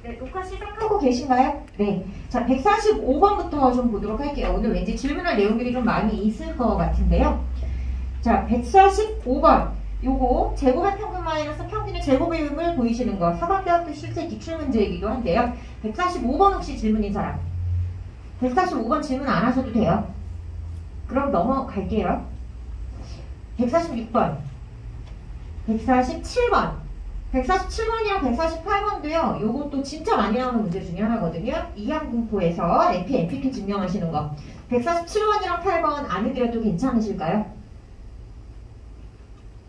네, 녹화 시작하고 계신가요? 네. 자, 145번부터 좀 보도록 할게요. 오늘 왠지 질문할 내용들이 좀 많이 있을 것 같은데요. 자, 145번. 요거 제곱의 평균 마이너스 평균의 제곱의 의미를 보이시는 거. 사관대학교 실제 기출문제이기도 한데요. 145번 혹시 질문인 사람? 145번 질문 안 하셔도 돼요. 그럼 넘어갈게요. 146번. 147번. 147번이랑 148번도요. 요것도 진짜 많이 나오는 문제 중에 하나거든요. 이항분포에서 AP, MPQ 증명하시는 거. 147번이랑 8번 안 해드려도 괜찮으실까요?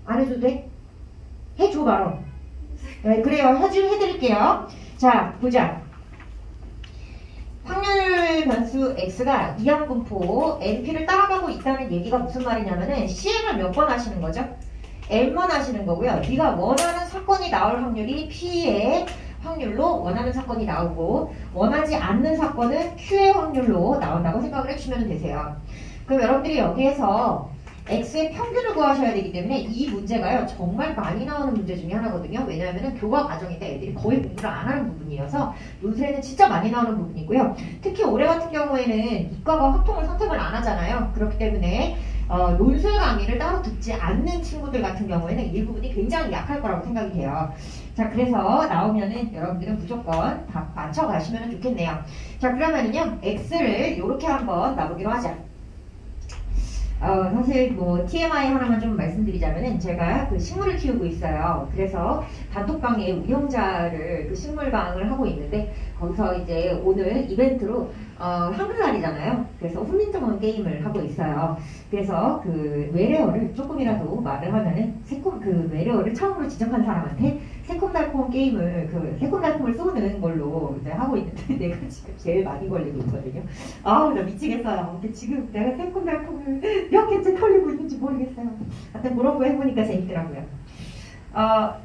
안 해줘도 돼? 해줘 바로. 네, 그래요. 해드릴게요. 자, 보자. 확률 변수 x가 이항분포 NP를 따라가고 있다는 얘기가 무슨 말이냐면은 시행을 몇 번 하시는 거죠? N번 하시는 거고요. 네가 원하는 사건이 나올 확률이 P의 확률로 원하는 사건이 나오고 원하지 않는 사건은 Q의 확률로 나온다고 생각을 해주시면 되세요. 그럼 여러분들이 여기에서 X의 평균을 구하셔야 되기 때문에 이 문제가요. 정말 많이 나오는 문제 중에 하나거든요. 왜냐하면 교과 과정인데 애들이 거의 공부를 안 하는 부분이어서 요새는 진짜 많이 나오는 부분이고요. 특히 올해 같은 경우에는 이과가 확통을 선택을 안 하잖아요. 그렇기 때문에 논술 강의를 따로 듣지 않는 친구들 같은 경우에는 일부분이 굉장히 약할 거라고 생각이 돼요. 자, 그래서 나오면은 여러분들은 무조건 다 맞춰가시면 좋겠네요. 자, 그러면은요, X를 이렇게 한번 놔보기로 하자. 사실 뭐 TMI 하나만 좀 말씀드리자면은 제가 그 식물을 키우고 있어요. 그래서 단톡방에 운영자를 그 식물방을 하고 있는데 거기서 이제 오늘 이벤트로 한글날이잖아요. 그래서 훈민정음 게임을 하고 있어요. 그래서 그 외래어를 조금이라도 말을 하면은 그 외래어를 처음으로 지적한 사람한테 새콤달콤 게임을 새콤달콤을 쏘는 걸로 이제 하고 있는데 내가 지금 제일 많이 걸리고 있거든요. 아우 나 미치겠어요. 근데 지금 내가 새콤달콤을 몇 개째 털리고 있는지 모르겠어요. 하여튼 그런 거 해보니까 재밌더라고요.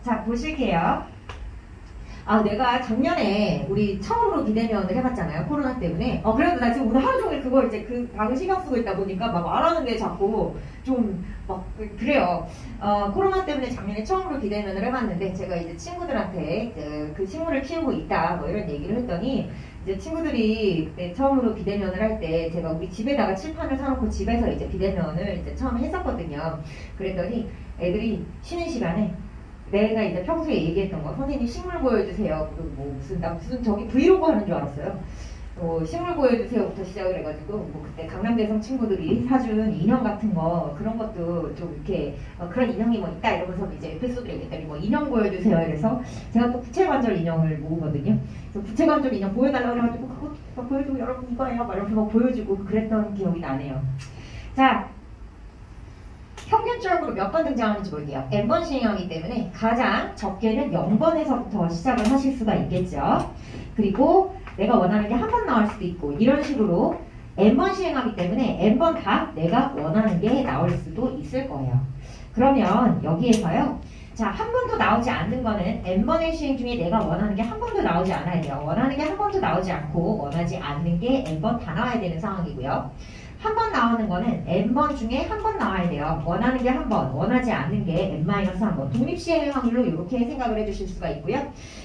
자 보실게요. 내가 작년에 우리 처음으로 비대면을 해봤잖아요. 코로나 때문에. 그래도 나 지금 오늘 하루 종일 그거 이제 그 방을 신경 쓰고 있다 보니까 막 말하는데 자꾸 좀 막 그래요. 코로나 때문에 작년에 처음으로 비대면을 해봤는데 제가 이제 친구들한테 이제 그 식물을 키우고 있다 뭐 이런 얘기를 했더니 이제 친구들이 처음으로 비대면을 할 때 제가 우리 집에다가 칠판을 사놓고 집에서 이제 비대면을 이제 처음 했었거든요. 그랬더니 애들이 쉬는 시간에 내가 이제 평소에 얘기했던 거 선생님 식물 보여주세요. 뭐 무슨 저기 브이로그 하는 줄 알았어요. 식물 보여주세요부터 시작을 해가지고 뭐 그때 강남대성 친구들이 사준 인형 같은 거 그런 것도 좀 이렇게 그런 인형이 뭐 있다 이러면서 이제 에피소드를 얘기했더니 뭐 인형 보여주세요 이래서 제가 또 부채관절 인형을 모으거든요. 그래서 부채관절 인형 보여달라고 해가지고 그거 보여주고 여러분 이거예요 막 이렇게 막 보여주고 그랬던 기억이 나네요. 자. 평균적으로 몇 번 등장하는지 볼게요. N번 시행하기 때문에 가장 적게는 0번에서부터 시작을 하실 수가 있겠죠. 그리고 내가 원하는 게 한 번 나올 수도 있고 이런 식으로 N번 시행하기 때문에 N번 다 내가 원하는 게 나올 수도 있을 거예요. 그러면 여기에서요. 자, 한 번도 나오지 않는 거는 N번의 시행 중에 내가 원하는 게 한 번도 나오지 않아야 돼요. 원하는 게 한 번도 나오지 않고 원하지 않는 게 N번 다 나와야 되는 상황이고요. 한 번 나오는 거는 N번 중에 한 번 나와야 돼요. 원하는 게 한 번, 원하지 않는 게 N-1번. 독립시행의 확률로 이렇게 생각을 해주실 수가 있고요.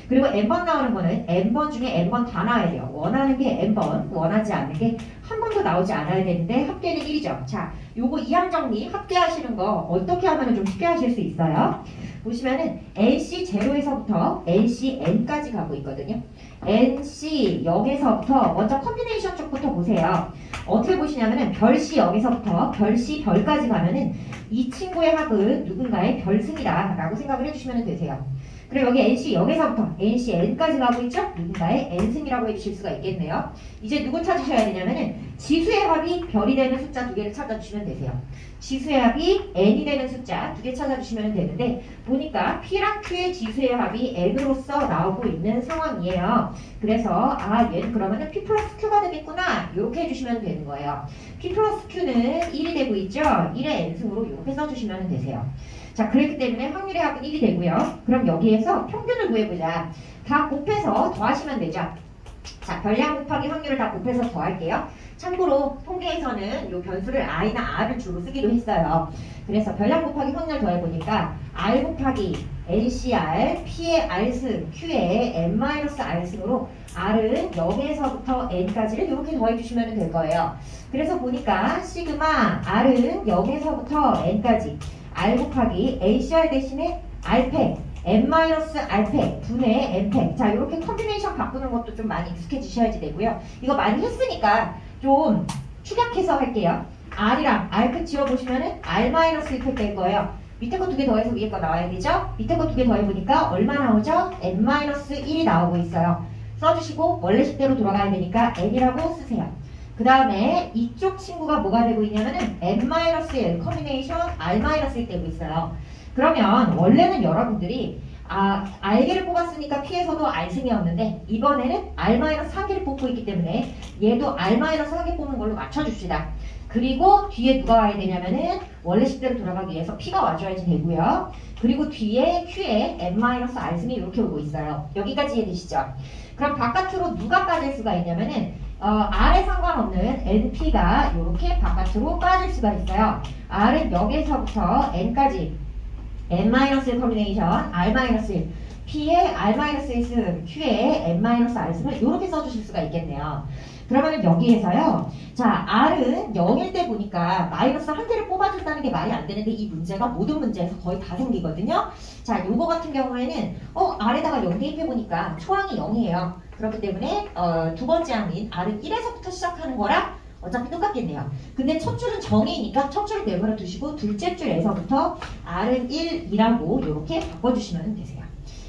그리고 N번 나오는 거는 N번 중에 N번 다 나와야 돼요. 원하는 게 N번, 원하지 않는 게 한 번도 나오지 않아야 되는데 합계는 1이죠. 자, 요거 이항정리 합계하시는 거 어떻게 하면 좀 쉽게 하실 수 있어요? 보시면은 NC 0에서부터 NC N까지 가고 있거든요. NC 0에서부터 먼저 컨비네이션 쪽부터 보세요. 어떻게 보시냐면은 별C 0에서부터 별C 별까지 가면은 이 친구의 합은 누군가의 별승이다 라고 생각을 해주시면 되세요. 그리고 여기 NC 0에서부터 NC N까지 가고 있죠? 누군가의 N승이라고 해주실 수가 있겠네요. 이제 누구 찾으셔야 되냐면은 지수의 합이 별이 되는 숫자 2개를 찾아주시면 되세요. 지수의 합이 N이 되는 숫자 2개 찾아주시면 되는데 보니까 P랑 Q의 지수의 합이 N으로서 나오고 있는 상황이에요. 그래서 얘는 그러면은 P 플러스 Q가 되겠구나 이렇게 해주시면 되는 거예요. P 플러스 Q는 1이 되고 있죠? 1의 N승으로 이렇게 써주시면 되세요. 자, 그렇기 때문에 확률의 합은 1이 되고요. 그럼 여기에서 평균을 구해보자. 다 곱해서 더하시면 되죠. 자, 별량 곱하기 확률을 다 곱해서 더할게요. 참고로 통계에서는 이 변수를 i나 r을 주로 쓰기로 했어요. 그래서 별량 곱하기 확률 더해보니까 R 곱하기 NCR, P의 R승, Q의 N-R승으로 R은 0에서부터 N까지를 이렇게 더해주시면 될 거예요. 그래서 보니까 시그마 R은 0에서부터 N까지 R 곱하기 NCR 대신에 R팩, N-R팩, 분의 N팩. 자, 이렇게 컨비네이션 바꾸는 것도 좀 많이 익숙해지셔야지 되고요. 이거 많이 했으니까 좀 축약해서 할게요. R이랑 R팩 지워보시면은 R-1팩 될 거예요. 밑에 거 두 개 더해서 위에 거 나와야 되죠? 밑에 거 두 개 더해보니까 얼마 나오죠? N-1이 나오고 있어요. 써주시고 원래 식대로 돌아가야 되니까 N이라고 쓰세요. 그 다음에 이쪽 친구가 뭐가 되고 있냐면은 N-1 커뮤니케이션 R-1 되고 있어요. 그러면 원래는 여러분들이 R개를 뽑았으니까 P에서도 R승이었는데 이번에는 R-1개를 뽑고 있기 때문에 얘도 R-1개 뽑는 걸로 맞춰줍시다. 그리고 뒤에 누가 와야 되냐면은 원래 식대로 돌아가기 위해서 P가 와줘야지 되고요. 그리고 뒤에 Q에 N-R승이 이렇게 오고 있어요. 여기까지 이해되시죠? 그럼 바깥으로 누가 빠질 수가 있냐면은 R에 상관없는 NP가 이렇게 바깥으로 빠질 수가 있어요. R은 0에서부터 N까지 N-1 커뮤니케이션 R-1 P의 R-1승 Q의 N-R승을 이렇게 써주실 수가 있겠네요. 그러면 여기에서요. 자, R은 0일 때 보니까 마이너스 한 개를 뽑아준다는 게 말이 안 되는데 이 문제가 모든 문제에서 거의 다 생기거든요. 자, 요거 같은 경우에는 R에다가 0 대입해보니까 초항이 0이에요. 그렇기 때문에 두 번째 항인 R은 1에서부터 시작하는 거랑 어차피 똑같겠네요. 근데 첫 줄은 정의니까 첫 줄을 내버려 두시고 둘째 줄에서부터 R은 1이라고 이렇게 바꿔주시면 되세요.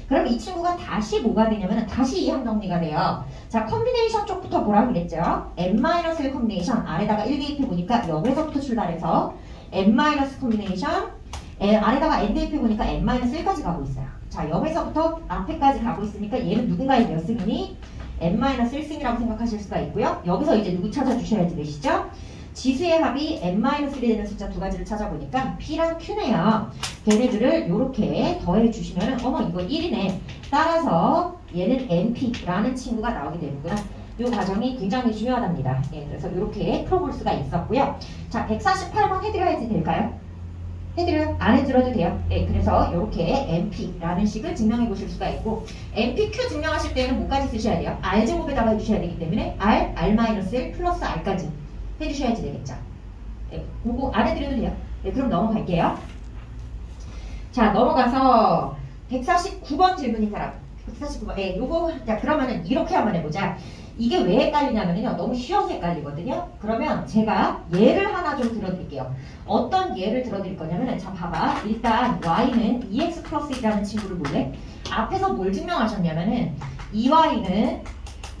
그럼 이 친구가 다시 뭐가 되냐면 다시 이항 정리가 돼요. 자, 컨비네이션 쪽부터 뭐라 그랬죠? N-1 컨비네이션 R에다가 1 대입해보니까 0에서부터 출발해서 N- 컨비네이션 R에다가 N 대입해보니까 N-1까지 가고 있어요. 자, 0에서부터 앞에까지 가고 있으니까 얘는 누군가의 몇 승이니? N-1승이라고 생각하실 수가 있고요. 여기서 이제 누구 찾아주셔야지 되시죠? 지수의 합이 N-1이 되는 숫자 두 가지를 찾아보니까 P랑 Q네요. 걔네들을 이렇게 더해주시면 어머 이거 1이네. 따라서 얘는 NP라는 친구가 나오게 되는구나. 이 과정이 굉장히 중요하답니다. 예, 그래서 이렇게 풀어볼 수가 있었고요. 자, 148번 해드려야지 될까요? 해드려요? 안 해드려도 돼요. 네, 그래서 이렇게 NP라는 식을 증명해 보실 수가 있고 NPQ 증명하실 때는 뭐까지 쓰셔야 돼요? R제곱에다가 해주셔야 되기 때문에 R, R-1 플러스 R까지 해주셔야지 되겠죠. 네, 그거 안 해드려도 돼요. 네, 그럼 넘어갈게요. 자, 넘어가서 149번 질문인 사람. 149번. 네, 요거, 자, 그러면은 이렇게 한번 해보자. 이게 왜 헷갈리냐면요. 너무 쉬워서 헷갈리거든요. 그러면 제가 예를 하나 좀 들어드릴게요. 어떤 예를 들어드릴 거냐면은, 자, 봐봐. 일단 y는 2x 플러스 1이라는 친구를 볼래? 앞에서 뭘 증명하셨냐면은, 2y는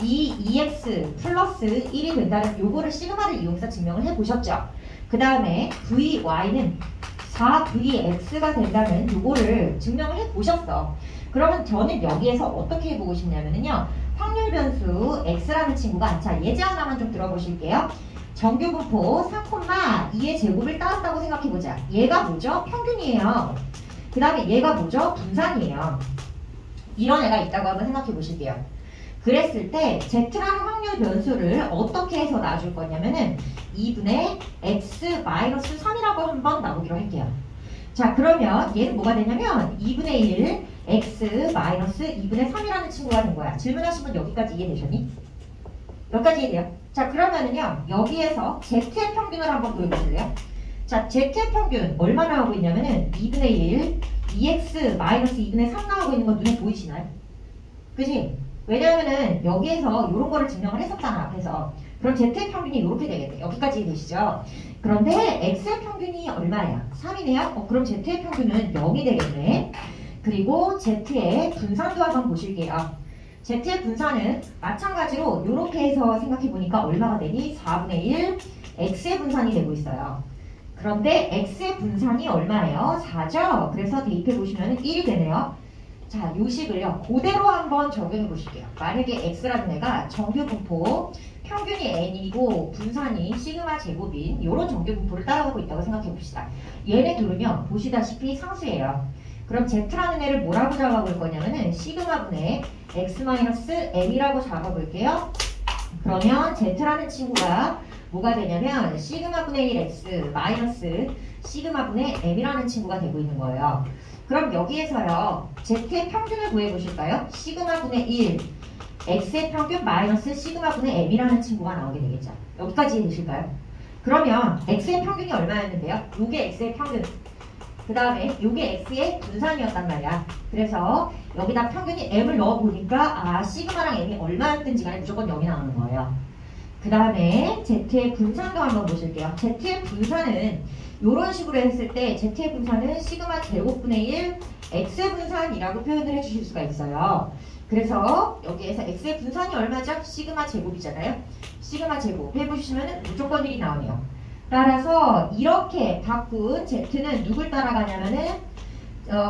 2x 플러스 1이 된다는 요거를 시그마를 이용해서 증명을 해보셨죠. 그 다음에 vy는 4vx가 된다는 요거를 증명을 해보셨어. 그러면 저는 여기에서 어떻게 해보고 싶냐면요. 확률 변수 x라는 친구가, 자, 예제 하나만 좀 들어보실게요. 정규분포 4,2의 제곱을 따왔다고 생각해보자. 얘가 뭐죠? 평균이에요. 그 다음에 얘가 뭐죠? 분산이에요. 이런 애가 있다고 한번 생각해 보실게요. 그랬을 때 z라는 확률 변수를 어떻게 해서 놔줄 거냐면은 2분의 x-3이라고 한번 나오기로 할게요. 자, 그러면 얘는 뭐가 되냐면 2분의 1 x-2분의 3이라는 친구가 된 거야. 질문하신 분 여기까지 이해되셨니? 여기까지 이해돼요? 자, 그러면은요 여기에서 z의 평균을 한번 보여주실래요? 자, z의 평균 얼마 나오고 있냐면은 2분의 1 2x-2분의 3 나오고 있는 건 눈에 보이시나요? 그치? 왜냐면은 여기에서 이런 거를 증명을 했었잖아 앞에서. 그럼 z의 평균이 이렇게 되겠네. 여기까지 되시죠? 그런데 x의 평균이 얼마야? 3이네요? 그럼 z의 평균은 0이 되겠네. 그리고 z의 분산도 한번 보실게요. z의 분산은 마찬가지로 이렇게 해서 생각해보니까 얼마가 되니? 4분의 1 x의 분산이 되고 있어요. 그런데 x의 분산이 얼마예요? 4죠? 그래서 대입해보시면 1이 되네요. 자, 요 식을요. 그대로 한번 적용해 보실게요. 만약에 x라는 애가 정규분포 평균이 n이고 분산이 시그마 제곱인 이런 정규분포를 따라가고 있다고 생각해 봅시다. 얘네 둘은요. 보시다시피 상수예요. 그럼 z라는 애를 뭐라고 잡아볼 거냐면은 시그마분의 x-m이라고 잡아볼게요. 그러면 z라는 친구가 뭐가 되냐면 시그마분의 1x 마이너스 시그마분의 m이라는 친구가 되고 있는 거예요. 그럼 여기에서요. z의 평균을 구해보실까요? 시그마분의 1 x의 평균 마이너스 시그마분의 m이라는 친구가 나오게 되겠죠. 여기까지 되실까요? 그러면 x의 평균이 얼마였는데요? 요게 x의 평균. 그 다음에 요게 x의 분산이었단 말이야. 그래서 여기다 평균이 m을 넣어보니까 시그마랑 m이 얼마였든지 간에 무조건 0이 나오는 거예요. 그 다음에 z의 분산도 한번 보실게요. z의 분산은 이런 식으로 했을 때 z의 분산은 시그마 제곱분의 1 x의 분산이라고 표현을 해주실 수가 있어요. 그래서 여기에서 x의 분산이 얼마죠? 시그마 제곱이잖아요. 시그마 제곱 해보시면 무조건 1이 나오네요. 따라서 이렇게 바꾼 z는 누굴 따라가냐면은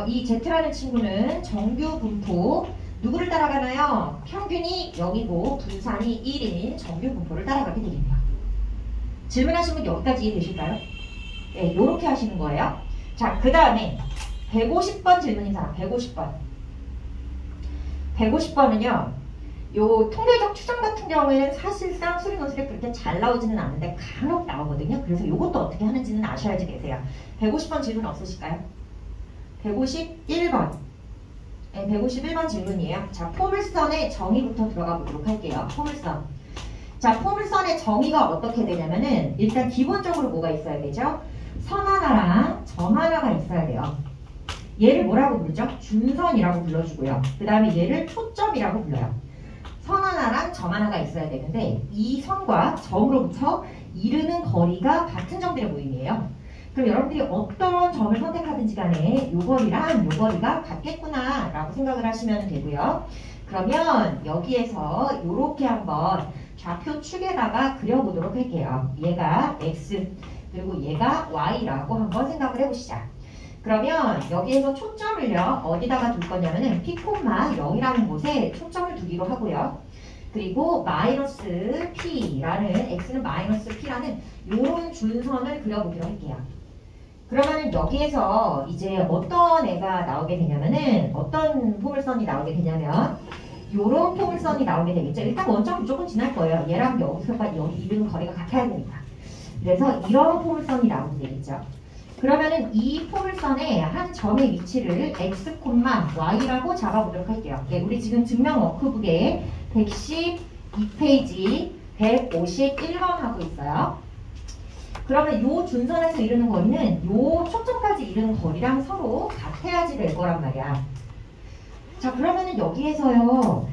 이 z라는 친구는 정규 분포 누구를 따라가나요? 평균이 0이고 분산이 1인 정규 분포를 따라가게 되겠네요. 질문하신 분 여기까지 이해되실까요? 네, 요렇게 하시는 거예요. 자, 그 다음에 150번 질문인 사람, 150번. 150번은요, 요 통계적 추정 같은 경우에는 사실상 수리 논술에 그렇게 잘 나오지는 않는데 간혹 나오거든요. 그래서 요것도 어떻게 하는지는 아셔야지 계세요. 150번 질문 없으실까요? 151번. 네, 151번 질문이에요. 자, 포물선의 정의부터 들어가 보도록 할게요. 포물선. 자, 포물선의 정의가 어떻게 되냐면은 일단 기본적으로 뭐가 있어야 되죠? 선 하나랑 점 하나가 있어야 돼요. 얘를 뭐라고 부르죠? 준선이라고 불러주고요. 그 다음에 얘를 초점이라고 불러요. 선 하나랑 점 하나가 있어야 되는데 이 선과 점으로부터 이르는 거리가 같은 점들의 모임이에요. 그럼 여러분들이 어떤 점을 선택하든지 간에 요 거리랑 요 거리가 같겠구나 라고 생각을 하시면 되고요. 그러면 여기에서 이렇게 한번 좌표 축에다가 그려보도록 할게요. 얘가 x 그리고 얘가 y라고 한번 생각을 해보시자. 그러면 여기에서 초점을요 어디다가 둘 거냐면은 p, 0이라는 곳에 초점을 두기로 하고요. 그리고 마이너스 p라는 x는 마이너스 p라는 요런 준선을 그려보기로 할게요. 그러면은 여기에서 이제 어떤 애가 나오게 되냐면은 어떤 포물선이 나오게 되냐면 요런 포물선이 나오게 되겠죠. 일단 원점 무조건 지날 거예요. 얘랑 여기서까지 여기 이르는 거리가 같아야 되니까. 그래서 이런 포물선이 나오게 되겠죠. 그러면은 이 포물선의 한 점의 위치를 x, y라고 잡아보도록 할게요. 네, 우리 지금 증명 워크북에 112페이지 151번 하고 있어요. 그러면 요 준선에서 이르는 거리는 요 초점까지 이르는 거리랑 서로 같아야지 될 거란 말이야. 자, 그러면은 여기에서요,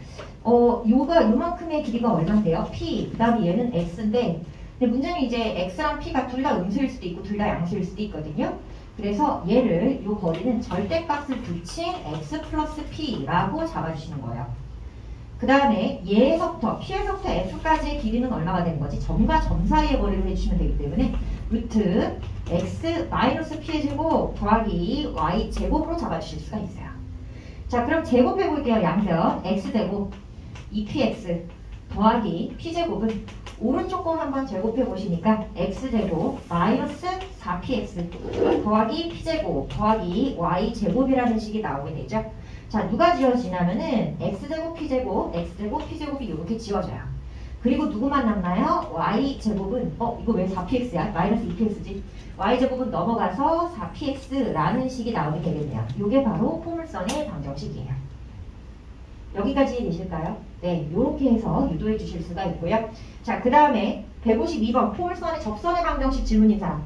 요가 요만큼의 길이가 얼마인데요? p, 그 다음에 얘는 x인데, 근데 문제는 이제 x랑 p가 둘 다 음수일 수도 있고 둘 다 양수일 수도 있거든요. 그래서 얘를 요 거리는 절대값을 붙인 x 플러스 p라고 잡아주시는 거예요. 그 다음에 얘에서부터 P에서부터 F까지의 길이는 얼마가 되는 거지? 점과 점 사이의 거리를 해주시면 되기 때문에 루트 X 마이너스 P의 제곱 더하기 Y 제곱으로 잡아주실 수가 있어요. 자, 그럼 제곱해 볼게요. 양변 X제곱 2PX 더하기 P제곱은 오른쪽 거 한번 제곱해 보시니까 X제곱 마이너스 4PX 더하기 P제곱 더하기 Y제곱이라는 식이 나오게 되죠. 자, 누가 지워지냐면은 x제곱 p제곱 x제곱 p제곱이 이렇게 지워져요. 그리고 누구만 남나요? y제곱은 이거 왜 4px야? 마이너스 2px지? y제곱은 넘어가서 4px라는 식이 나오게 되겠네요. 이게 바로 포물선의 방정식이에요. 여기까지 되실까요? 네, 이렇게 해서 유도해 주실 수가 있고요. 자, 그 다음에 152번 포물선의 접선의 방정식 질문인 사람.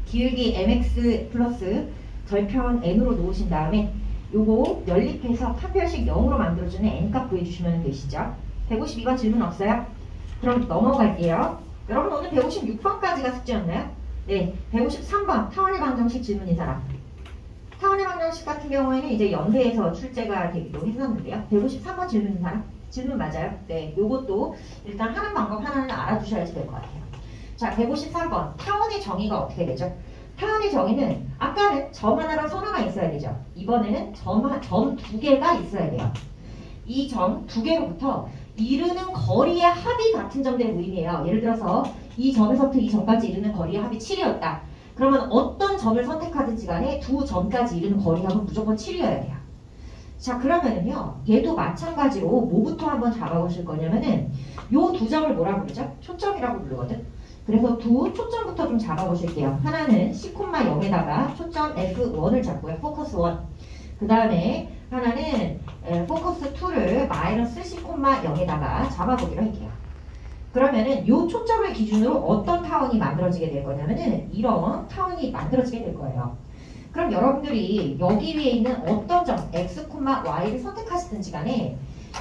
기울기 mx 플러스 절편 n으로 놓으신 다음에 요거 연립해서 판별식 0으로 만들어주는 n값 구해주시면 되시죠. 152번 질문 없어요? 그럼 넘어갈게요. 여러분 오늘 156번까지가 숙제였나요? 네, 153번 타원의 방정식 질문인 사람. 타원의 방정식 같은 경우에는 이제 연대에서 출제가 되기도 했었는데요. 153번 질문인 사람? 질문 맞아요? 네, 요것도 일단 하는 방법 하나는 알아두셔야지 될 것 같아요. 자, 153번 타원의 정의가 어떻게 되죠? 타원의 정의는 아까는 점 하나랑 선 하나가 있어야 되죠. 이번에는 점 두 개가 있어야 돼요. 이 점 두 개로부터 이르는 거리의 합이 같은 점들의 모임이에요. 예를 들어서 이 점에서부터 이 점까지 이르는 거리의 합이 7이었다. 그러면 어떤 점을 선택하든지 간에 두 점까지 이르는 거리 합은 무조건 7이어야 돼요. 자, 그러면은요, 얘도 마찬가지로 뭐부터 한번 잡아보실 거냐면은 요 두 점을 뭐라고 부르죠? 초점이라고 부르거든. 그래서 두 초점부터 좀 잡아보실게요. 하나는 C,0에다가 초점 F1을 잡고요. 포커스 1. 그 다음에 하나는 포커스 2를 마이너스 C,0에다가 잡아보기로 할게요. 그러면은 이 초점을 기준으로 어떤 타원이 만들어지게 될 거냐면은 이런 타원이 만들어지게 될 거예요. 그럼 여러분들이 여기 위에 있는 어떤 점 X, Y를 선택하시든지 간에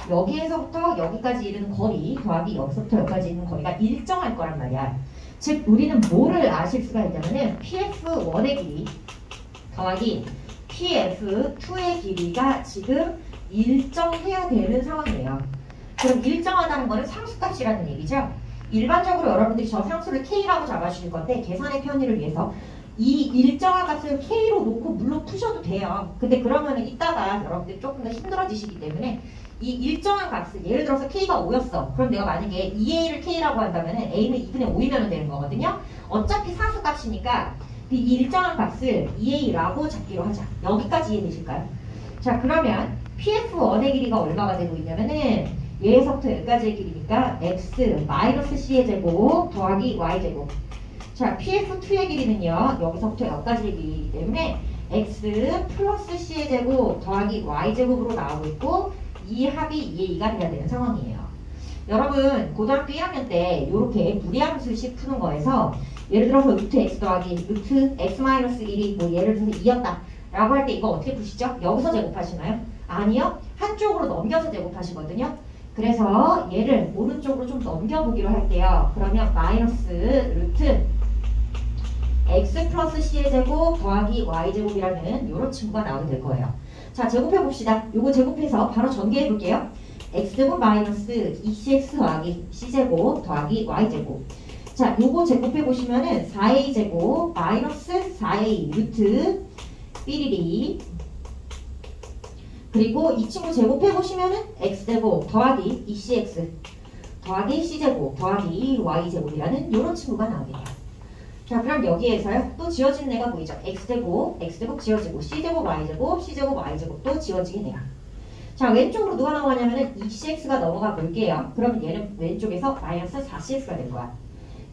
여기에서부터 여기까지 이르는 거리 더하기 여기서부터 여기까지 있는 거리가 일정할 거란 말이야. 즉 우리는 뭐를 아실 수가 있냐면은 PF1의 길이 더하기 PF2의 길이가 지금 일정해야 되는 상황이에요. 그럼 일정하다는 거는 상수값이라는 얘기죠. 일반적으로 여러분들이 저 상수를 K라고 잡아주실 건데 계산의 편의를 위해서 이 일정한 값을 K로 놓고 물론 푸셔도 돼요. 근데 그러면은 이따가 여러분들이 조금 더 힘들어지시기 때문에 이 일정한 값을 예를 들어서 K가 5였어. 그럼 내가 만약에 2A를 K라고 한다면은 A는 2분의 5이면 되는 거거든요. 어차피 상수값이니까 이 일정한 값을 2A라고 잡기로 하자. 여기까지 이해되실까요? 자 그러면 PF1의 길이가 얼마가 되고 있냐면은 얘에서부터 여기까지의 길이니까 X 마이너스 C의 제곱 더하기 Y제곱. 자 PF2의 길이는요. 여기서부터 여기까지의 길이기 때문에 X 플러스 C의 제곱 더하기 Y제곱으로 나오고 있고 이 합이 2A가 돼야 되는 상황이에요. 여러분 고등학교 1학년 때 이렇게 무리함수식 푸는 거에서 예를 들어서 루트 X 더하기 루트 X 마이너스 1이 뭐 예를 들어서 2였다 라고 할 때 이거 어떻게 푸시죠? 여기서 제곱하시나요? 아니요. 한쪽으로 넘겨서 제곱하시거든요. 그래서 얘를 오른쪽으로 좀 넘겨보기로 할게요. 그러면 마이너스 루트 X 플러스 C의 제곱 더하기 Y제곱이라는 이런 친구가 나오게 될 거예요. 자 제곱해봅시다. 요거 제곱해서 바로 전개해볼게요. X제곱 마이너스 2CX 더하기 C제곱 더하기 Y제곱. 자 요거 제곱해보시면은 4A제곱 마이너스 4A 루트 삐리리 그리고 이 친구 제곱해보시면은 X제곱 더하기 2CX 더하기 C제곱 더하기 Y제곱이라는 이런 친구가 나오게 돼요. 자 그럼 여기에서요 또 지워지는 애가 보이죠? X제곱 지워지고 C제곱 Y제곱 C제곱 Y제곱 또 지워지게 돼요. 자 왼쪽으로 누가 넘어가냐면은 2CX가 넘어가 볼게요. 그러면 얘는 왼쪽에서 마이너스 4CX가 될 거야.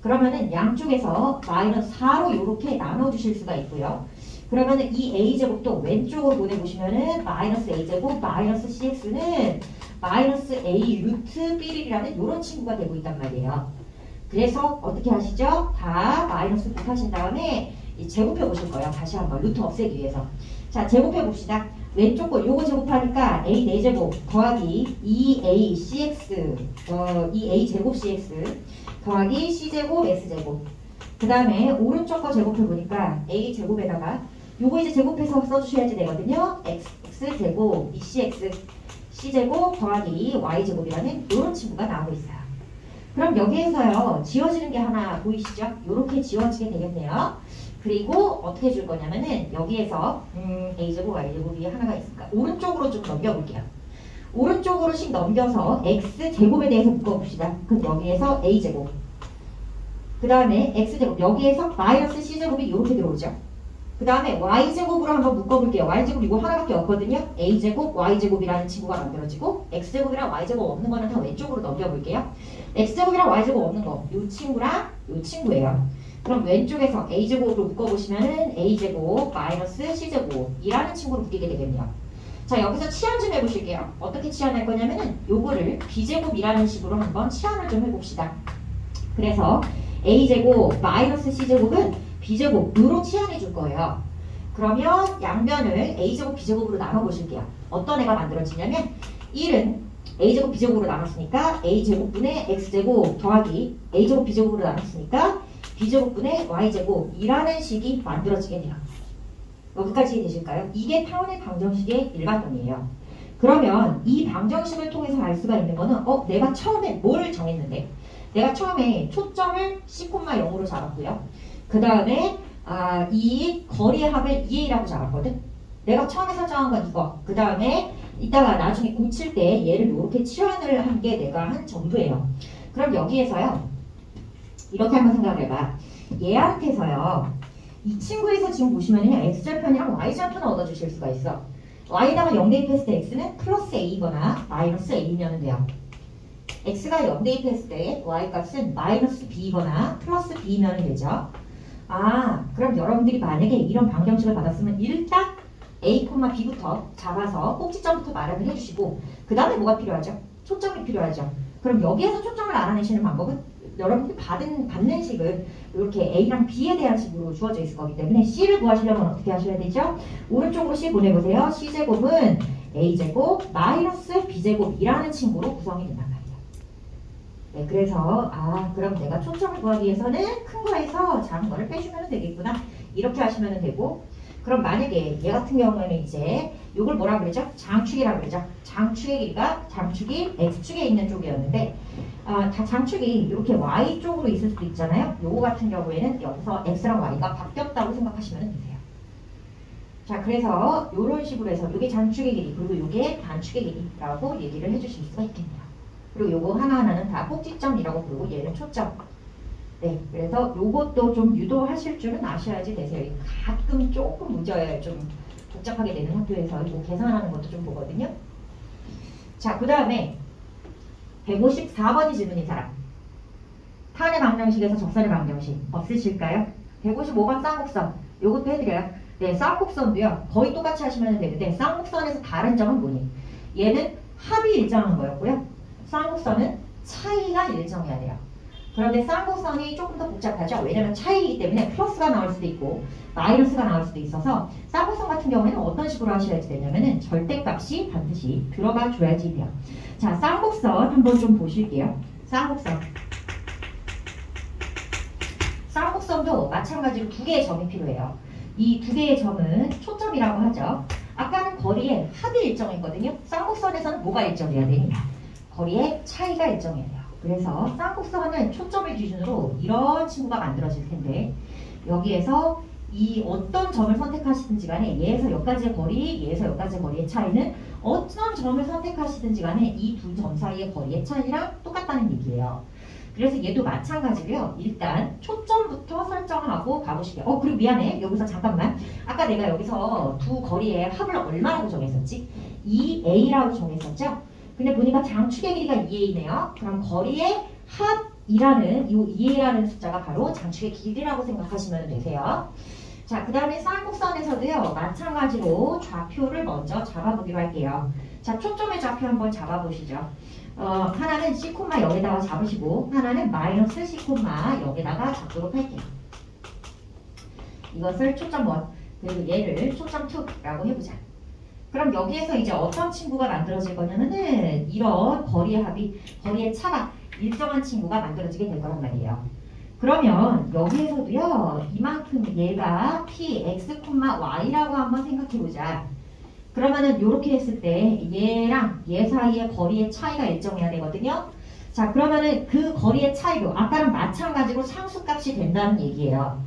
그러면은 양쪽에서 마이너스 4로 이렇게 나눠주실 수가 있고요. 그러면은 이 A제곱도 왼쪽으로 보내보시면은 마이너스 A제곱 마이너스 CX는 마이너스 A 루트 B라는 이런 친구가 되고 있단 말이에요. 그래서 어떻게 하시죠? 다 마이너스 곱하신 다음에 제곱해 보실 거예요. 다시 한번 루트 없애기 위해서. 자 제곱해 봅시다. 왼쪽 거 요거 제곱하니까 A 4제곱 더하기 2A CX 2A 제곱 CX 더하기 C제곱 S제곱. 그 다음에 오른쪽 거 제곱해 보니까 A 제곱에다가 요거 이제 제곱해서 써주셔야지 되거든요. X제곱 2CX C제곱 더하기 Y제곱이라는 이런 친구가 나오고 있어요. 그럼 여기에서요 지워지는 게 하나 보이시죠? 이렇게 지워지게 되겠네요. 그리고 어떻게 줄 거냐면은 여기에서 A제곱 Y제곱이 하나가 있으니까 오른쪽으로 좀 넘겨볼게요. 오른쪽으로씩 넘겨서 X제곱에 대해서 묶어봅시다. 그럼 여기에서 A제곱 그 다음에 X제곱 여기에서 마이너스 C제곱이 이렇게 들어오죠. 그 다음에 Y제곱으로 한번 묶어볼게요. Y제곱 이거 하나밖에 없거든요. A제곱 Y제곱이라는 친구가 만들어지고 X제곱이랑 Y제곱 없는 거는 다 왼쪽으로 넘겨볼게요. X제곱이랑 Y제곱 없는 거 이 친구랑 이 친구예요. 그럼 왼쪽에서 A제곱으로 묶어보시면은 A제곱 마이너스 C제곱이라는 친구로 묶이게 되겠네요. 자 여기서 치환 좀 해보실게요. 어떻게 치환할 거냐면은 요거를 B제곱이라는 식으로 한번 치환을 좀 해봅시다. 그래서 A제곱 마이너스 C제곱은 B제곱으로 치환해 줄 거예요. 그러면 양변을 A제곱 B제곱으로 나눠보실게요. 어떤 애가 만들어지냐면 1은 A제곱 B제곱으로 나눴으니까 A제곱분의 X제곱 더하기 A제곱 B제곱으로 나눴으니까 B제곱분의 Y제곱이라는 식이 만들어지게 돼요. 여기까지 되실까요? 이게 타원의 방정식의 일반론이에요. 그러면 이 방정식을 통해서 알 수가 있는 거는 내가 처음에 뭘 정했는데 내가 처음에 초점을 C,0으로 잡았고요. 그 다음에 이 거리의 합을 2A라고 잡았거든. 내가 처음에 설정한 건 이거. 그 다음에 이따가 나중에 고칠 때 얘를 이렇게 치환을 한 게 내가 한 전부예요. 그럼 여기에서요. 이렇게 한번 생각을 해봐. 얘한테서요. 이 친구에서 지금 보시면은요. X절편이랑 Y절편을 얻어주실 수가 있어. Y에다가 0 대입했을 때 X는 플러스 A거나 마이너스 A면 돼요. x가 0 대입했을 때 y값은 마이너스 b이거나 플러스 b면 되죠. 아, 그럼 여러분들이 만약에 이런 방정식을 받았으면 일단 a, b부터 잡아서 꼭지점부터 마련을 해주시고 그 다음에 뭐가 필요하죠? 초점이 필요하죠. 그럼 여기에서 초점을 알아내시는 방법은 여러분들이 받는 식을 이렇게 a랑 b에 대한 식으로 주어져 있을 거기 때문에 c를 구하시려면 어떻게 하셔야 되죠? 오른쪽으로 c 보내보세요. c제곱은 a제곱 마이너스 b제곱이라는 친구로 구성이 된단 말이에요. 네, 그래서 그럼 내가 초점을 구하기 위해서는 큰 거에서 작은 거를 빼주면 되겠구나. 이렇게 하시면 되고, 그럼 만약에 얘 같은 경우에는 이제 이걸 뭐라 그러죠? 장축이라고 그러죠. 장축의 길이가 장축이 x축에 있는 쪽이었는데 다 장축이 이렇게 y 쪽으로 있을 수도 있잖아요. 요거 같은 경우에는 여기서 x랑 y가 바뀌었다고 생각하시면 되세요. 자, 그래서 이런 식으로 해서 이게 장축의 길이 그리고 이게 단축의 길이라고 얘기를 해주실 수가 있겠네요. 그리고 요거 하나하나는 다 꼭지점이라고 부르고 얘는 초점. 네, 그래서 요것도 좀 유도하실 줄은 아셔야지 되세요. 가끔 조금 문제 좀 복잡하게 되는 학교에서 이거 계산하는 것도 좀 보거든요. 자, 그 다음에 154번이 질문인 사람. 타원의 방정식에서 적선의 방정식 없으실까요? 155번 쌍곡선. 요것도 해드려요. 네, 쌍곡선도요. 거의 똑같이 하시면 되는데 쌍곡선에서 다른 점은 뭐니? 얘는 합이 일정한 거였고요. 쌍곡선은 차이가 일정해야 돼요. 그런데 쌍곡선이 조금 더 복잡하죠. 왜냐면 차이이기 때문에 플러스가 나올 수도 있고 마이너스가 나올 수도 있어서 쌍곡선 같은 경우에는 어떤 식으로 하셔야지 되냐면은 절대값이 반드시 들어가 줘야지 돼요. 자, 쌍곡선 한번 좀 보실게요. 쌍곡선. 쌍곡선도 마찬가지로 두 개의 점이 필요해요. 이 두 개의 점은 초점이라고 하죠. 아까는 거리의 합이 일정했거든요. 쌍곡선에서는 뭐가 일정해야 되니? 거리의 차이가 일정해야 돼요. 그래서 쌍곡선은 초점을 기준으로 이런 친구가 만들어질 텐데 여기에서 이 어떤 점을 선택하시든지 간에 얘에서 여기까지의 거리, 얘에서 여기까지의 거리의 차이는 어떤 점을 선택하시든지 간에 이 두 점 사이의 거리의 차이랑 똑같다는 얘기예요. 그래서 얘도 마찬가지로요. 일단 초점부터 설정하고 가보시게요. 그리고 미안해. 여기서 잠깐만. 아까 내가 여기서 두 거리의 합을 얼마라고 정했었지? 2a라고 정했었죠? 근데 보니까 장축의 길이가 2a네요. 그럼 거리의 합이라는 이 2a라는 숫자가 바로 장축의 길이라고 생각하시면 되세요. 자, 그 다음에 쌍곡선에서도요. 마찬가지로 좌표를 먼저 잡아보기로 할게요. 자, 초점의 좌표 한번 잡아보시죠. 하나는 C, 0에다가 잡으시고 하나는 마이너스 C, 0에다가 잡도록 할게요. 이것을 초점 1 그리고 얘를 초점 2라고 해보자. 그럼 여기에서 이제 어떤 친구가 만들어질 거냐면은 이런 거리의 합이, 거리의 차가 일정한 친구가 만들어지게 될 거란 말이에요. 그러면 여기에서도요, 이만큼 얘가 p, x, y라고 한번 생각해보자. 그러면은 이렇게 했을 때 얘랑 얘 사이의 거리의 차이가 일정해야 되거든요. 자, 그러면은 그 거리의 차이도 아까랑 마찬가지로 상수값이 된다는 얘기예요.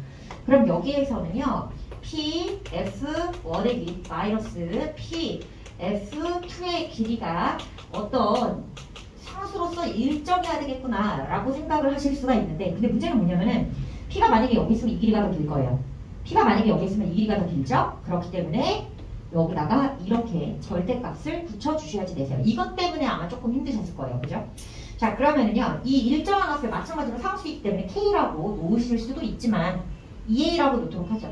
그럼 여기에서는요, p, f1의 길이 마이너스 p, f2의 길이가 어떤 상수로서 일정해야 되겠구나 라고 생각을 하실 수가 있는데, 근데 문제는 뭐냐면은 p가 만약에 여기 있으면 이 길이가 더 길 거예요. p가 만약에 여기 있으면 이 길이가 더 길죠? 그렇기 때문에 여기다가 이렇게 절대값을 붙여주셔야지 되세요. 이것 때문에 아마 조금 힘드셨을 거예요. 그죠? 자, 그러면은요, 이 일정한 값을 마찬가지로 상수이기 때문에 k라고 놓으실 수도 있지만 2a라고 놓도록 하죠.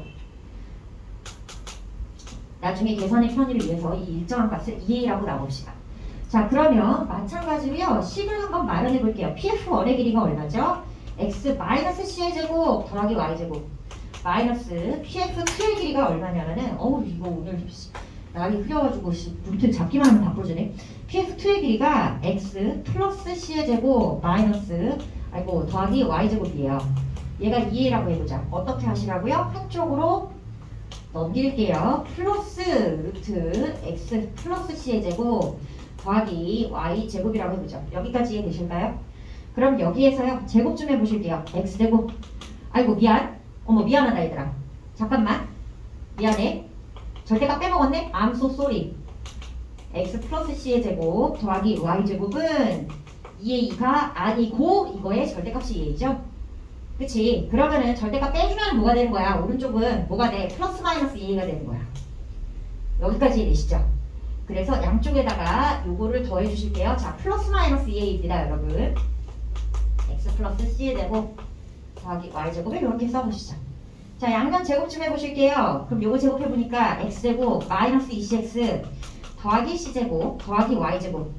나중에 계산의 편의를 위해서 이 일정한 값을 2a라고 놔봅시다. 자, 그러면 마찬가지로요, 식을 한번 마련해 볼게요. pf1의 길이가 얼마죠? x-c의 제곱 더하기 y제곱 마이너스 pf2의 길이가 얼마냐면은 이거 오늘 날이 흐려가지고 루트 잡기만 하면 다 부러지네. pf2의 길이가 x 플러스 c의 제곱 마이너스 더하기 y제곱이에요. 얘가 2a라고 해보자. 어떻게 하시라고요? 한쪽으로 넘길게요. 플러스 루트 x 플러스 c의 제곱 더하기 y제곱이라고 해보죠. 여기까지 이해되실까요? 그럼 여기에서요, 제곱 좀 해보실게요. x제곱. 미안하다 얘들아. 잠깐만. 미안해. 절대값 빼먹었네? I'm so sorry. x 플러스 c의 제곱 더하기 y제곱은 2a가 아니고 이거의 절대값이 2a죠? 그치? 그러면은 절대값 빼주면 뭐가 되는 거야? 오른쪽은 뭐가 돼? 플러스 마이너스 2a가 되는 거야. 여기까지 이해되시죠? 그래서 양쪽에다가 요거를 더해 주실게요. 자, 플러스 마이너스 2a입니다, 여러분. x 플러스 c의 제곱 더하기 y 제곱을 이렇게 써보시죠. 자, 양면 제곱 좀 해보실게요. 그럼 요거 제곱해보니까 x제곱 마이너스 2cx 더하기 c제곱 더하기 y제곱.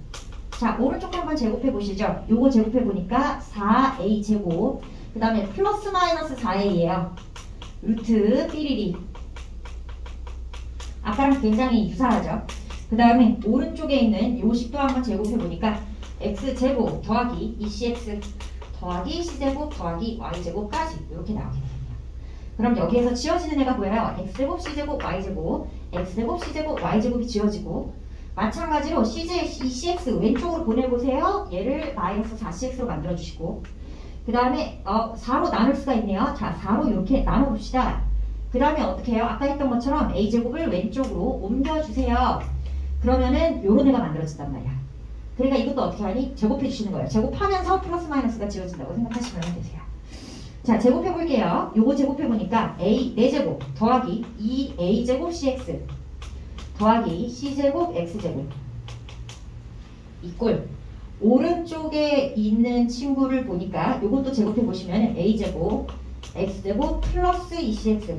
자, 오른쪽 한번 제곱해보시죠. 요거 제곱해보니까 4a제곱 그 다음에 플러스 마이너스 4a예요. 루트 삐리리. 아까랑 굉장히 유사하죠. 그 다음에 오른쪽에 있는 요 식도 한번 제곱해보니까 x제곱 더하기 2cx 더하기 c제곱 더하기 y제곱까지 이렇게 나오게 됩니다. 그럼 여기에서 지워지는 애가 보여요. x제곱 c제곱 y제곱 x제곱 c제곱 y제곱이 지워지고 마찬가지로 cx 왼쪽으로 보내보세요. 얘를 마이너스 4cx로 만들어주시고 그 다음에 4로 나눌 수가 있네요. 자, 4로 이렇게 나눠봅시다. 그 다음에 어떻게 해요? 아까 했던 것처럼 a제곱을 왼쪽으로 옮겨주세요. 그러면은 요런 애가 만들어진단 말이야. 그러니까 이것도 어떻게 하니? 제곱해 주시는 거예요. 제곱하면서 플러스 마이너스가 지워진다고 생각하시면 되세요. 자, 제곱해 볼게요. 요거 제곱해 보니까 a 4제곱 더하기 2a제곱 cx 더하기 c제곱 x제곱 이꼴 오른쪽에 있는 친구를 보니까 요것도 제곱해 보시면 a제곱 x제곱 플러스 2cx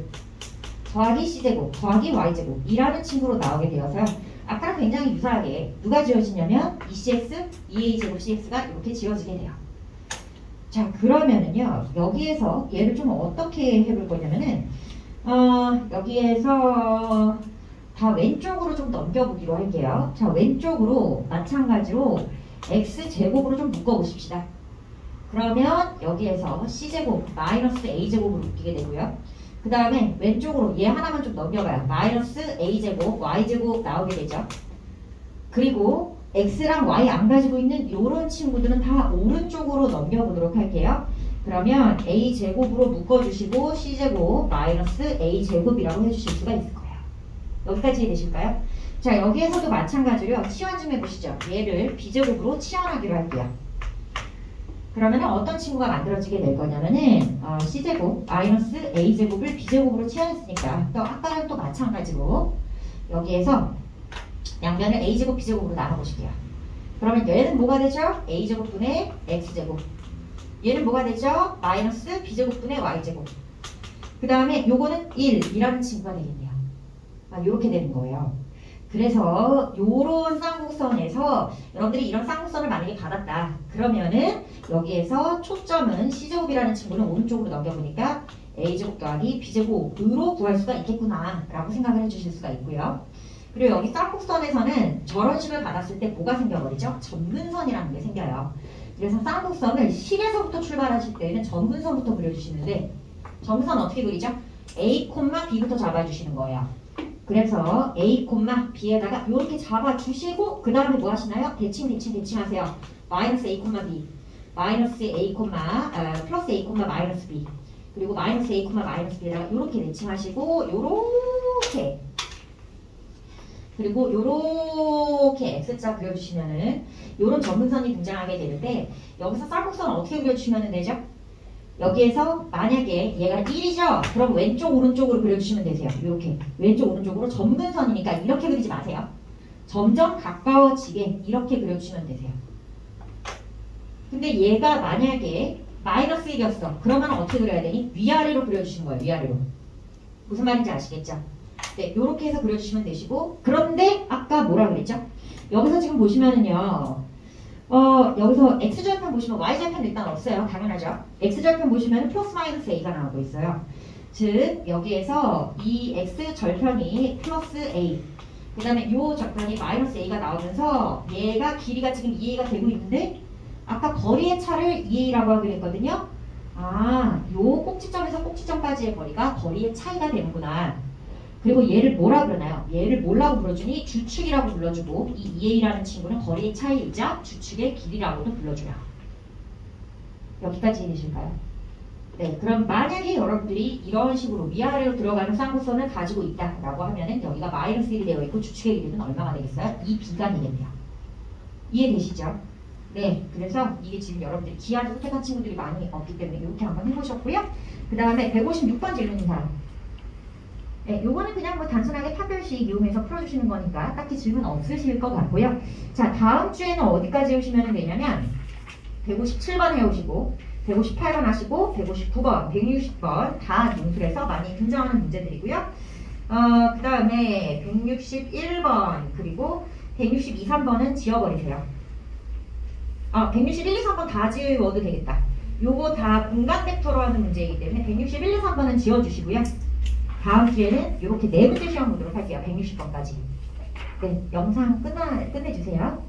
더하기 c제곱 더하기 y제곱 이라는 친구로 나오게 되어서요. 아까랑 굉장히 유사하게 누가 지워지냐면 2cx, 2a제곱 cx가 이렇게 지워지게 돼요. 자, 그러면은요, 여기에서 얘를 좀 어떻게 해볼 거냐면은, 여기에서 다 왼쪽으로 좀 넘겨보기로 할게요. 자, 왼쪽으로 마찬가지로 x제곱으로 좀 묶어보십시다. 그러면 여기에서 c제곱 마이너스 a제곱으로 묶이게 되고요. 그 다음에 왼쪽으로 얘 하나만 좀 넘겨봐요. 마이너스 a제곱 y제곱 나오게 되죠. 그리고 x랑 y 안 가지고 있는 요런 친구들은 다 오른쪽으로 넘겨보도록 할게요. 그러면 a제곱으로 묶어주시고 c제곱 마이너스 a제곱이라고 해주실 수가 있을 거예요. 여기까지 이해되실까요? 자, 여기에서도 마찬가지로 치환 좀 해보시죠. 얘를 b제곱으로 치환하기로 할게요. 그러면 어떤 친구가 만들어지게 될 거냐면은 c제곱 마이너스 a제곱을 b제곱으로 치환했으니까 또 아까랑 또 마찬가지로 여기에서 양면을 a제곱 b제곱으로 나눠보실게요. 그러면 얘는 뭐가 되죠? a제곱분의 x제곱. 얘는 뭐가 되죠? 마이너스 b제곱분의 y제곱. 그 다음에 요거는 1이라는 친구가 되겠네요. 요렇게 되는 거예요. 그래서 요런 쌍곡선에서 여러분들이 이런 쌍곡선을 만약에 받았다. 그러면은 여기에서 초점은 c제곱이라는 친구는 오른쪽으로 넘겨보니까 a제곱 더하기 b제곱으로 구할 수가 있겠구나 라고 생각을 해주실 수가 있고요. 그리고 여기 쌍곡선에서는 저런 식을 받았을 때 뭐가 생겨버리죠? 점근선이라는 게 생겨요. 그래서 쌍곡선을 실에서부터 출발하실 때는 점근선부터 그려주시는데 점근선 어떻게 그리죠? A, B부터 잡아주시는 거예요. 그래서 A, B에다가 이렇게 잡아주시고 그 다음에 뭐 하시나요? 대칭 하세요. 마이너스 A, B 마이너스 A, 플러스 A, 마이너스 B 그리고 마이너스 A, 마이너스 B에다가 이렇게 대칭하시고 요렇게 그리고 요렇게 X자 그려주시면은 요런 점근선이 등장하게 되는데 여기서 쌍곡선 어떻게 그려주시면 되죠? 여기에서 만약에 얘가 1이죠? 그럼 왼쪽 오른쪽으로 그려주시면 되세요. 이렇게 왼쪽 오른쪽으로 점근선이니까 이렇게 그리지 마세요. 점점 가까워지게 이렇게 그려주시면 되세요. 근데 얘가 만약에 마이너스 1이었어. 그러면 어떻게 그려야 되니? 위아래로 그려주시는 거예요. 위아래로. 무슨 말인지 아시겠죠? 네, 이렇게 해서 그려주시면 되시고 그런데 아까 뭐라 그랬죠? 여기서 지금 보시면은요. 여기서 x절편 보시면 y절편 일단 없어요. 당연하죠. x절편 보시면 플러스 마이너스 a가 나오고 있어요. 즉 여기에서 이 x절편이 플러스 a 그 다음에 요 절편이 마이너스 a가 나오면서 얘가 길이가 지금 2a가 되고 있는데 아까 거리의 차를 2a라고 하기로 했거든요. 요 꼭지점에서 꼭지점까지의 거리가 거리의 차이가 되는구나. 그리고 얘를 뭐라 그러나요? 얘를 뭐라고 불러주니? 주축이라고 불러주고 이 2a라는 친구는 거리의 차이이자 주축의 길이라고도 불러줘요. 여기까지 이해되실까요? 네, 그럼 만약에 여러분들이 이런 식으로 위아래로 들어가는 쌍곡선을 가지고 있다라고 하면은 여기가 마이너스 1이 되어 있고 주축의 길이는 얼마가 되겠어요? 2b간이겠네요. 이해되시죠? 네, 그래서 이게 지금 여러분들이 기하를 선택한 친구들이 많이 없기 때문에 이렇게 한번 해보셨고요. 그 다음에 156번 질문인 사람. 네, 요거는 그냥 뭐 단순하게 판별식 이용해서 풀어주시는 거니까 딱히 질문 없으실 것 같고요. 자, 다음 주에는 어디까지 해오시면 되냐면 157번 해오시고 158번 하시고 159번, 160번 다 논술에서 많이 등장하는 문제들이고요. 그 다음에 161번 그리고 162, 3번은 지워버리세요. 161, 2, 3번 다 지워도 되겠다. 요거 다 분간 벡터로 하는 문제이기 때문에 161, 2, 3번은 지워주시고요. 다음 주에는 이렇게 네 문제 시험 보도록 할게요. 160번까지. 네, 영상 끝내주세요.